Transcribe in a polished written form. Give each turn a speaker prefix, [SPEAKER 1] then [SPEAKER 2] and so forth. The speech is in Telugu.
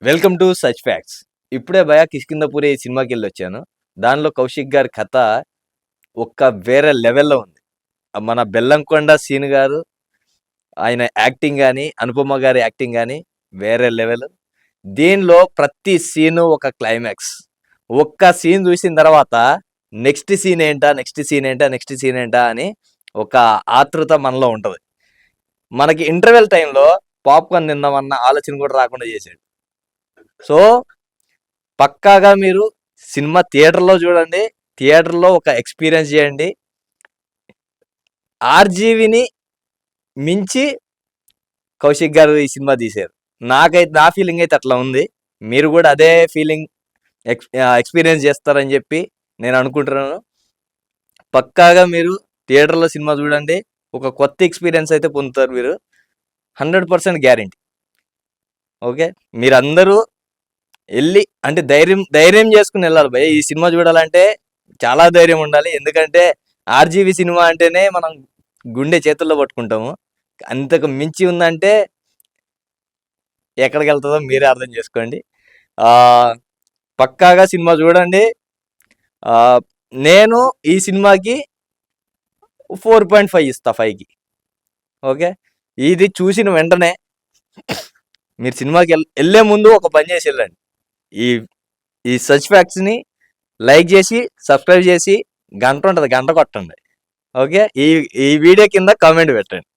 [SPEAKER 1] Welcome to such facts. ఇప్పుడే భయ కిష్కిందపురి సినిమాకి వెళ్ళొచ్చాను. దానిలో కౌశిక్ గారి కథ వేరే లెవెల్లో ఉంది. మన బెల్లంకొండ సీను గారు ఆయన యాక్టింగ్ కానీ, అనుపమ గారి యాక్టింగ్ కానీ వేరే లెవెల్. దీనిలో ప్రతి సీను ఒక క్లైమాక్స్. ఒక్క సీన్ చూసిన తర్వాత నెక్స్ట్ సీన్ ఏంటా, నెక్స్ట్ సీన్ ఏంటా, నెక్స్ట్ సీన్ ఏంటా అని ఒక ఆతృత మనలో ఉంటుంది. మనకి ఇంటర్వెల్ టైంలో పాప్కార్న్ తిందామన్న ఆలోచన కూడా రాకుండా చేశాడు. సో పక్కాగా మీరు సినిమా థియేటర్లో చూడండి, థియేటర్లో ఒక ఎక్స్పీరియన్స్ చేయండి. ఆర్జీవిని మించి కౌశిక్ గారు ఈ సినిమా తీశారు. నా ఫీలింగ్ అయితే అట్లా ఉంది. మీరు కూడా అదే ఫీలింగ్ ఎక్స్పీరియన్స్ చేస్తారని చెప్పి నేను అనుకుంటున్నాను. పక్కాగా మీరు థియేటర్లో సినిమా చూడండి, ఒక కొత్త ఎక్స్పీరియన్స్ అయితే పొందుతారు మీరు. 100% గ్యారెంటీ. ఓకే, మీరందరూ వెళ్ళి అంటే ధైర్యం చేసుకుని వెళ్ళాలి భయ్. ఈ సినిమా చూడాలంటే చాలా ధైర్యం ఉండాలి. ఎందుకంటే ఆర్జీవి సినిమా అంటేనే మనం గుండె చేతుల్లో పట్టుకుంటాము. అంతకు మించి ఉందంటే ఎక్కడికి వెళ్తుందో మీరే అర్థం చేసుకోండి. పక్కాగా సినిమా చూడండి. నేను ఈ సినిమాకి 4.5 ఇస్తా 5కి. ఓకే, ఇది చూసిన వెంటనే మీరు సినిమాకి వెళ్ళే ముందు ఒక పని చేసి వెళ్ళండి. ఈ ఈ సచ్ ఫ్యాక్ట్స్ని లైక్ చేసి, సబ్స్క్రైబ్ చేసి, గంట ఉంటుంది, గంట కొట్టండి. ఓకే, ఈ వీడియో కింద కామెంట్ పెట్టండి.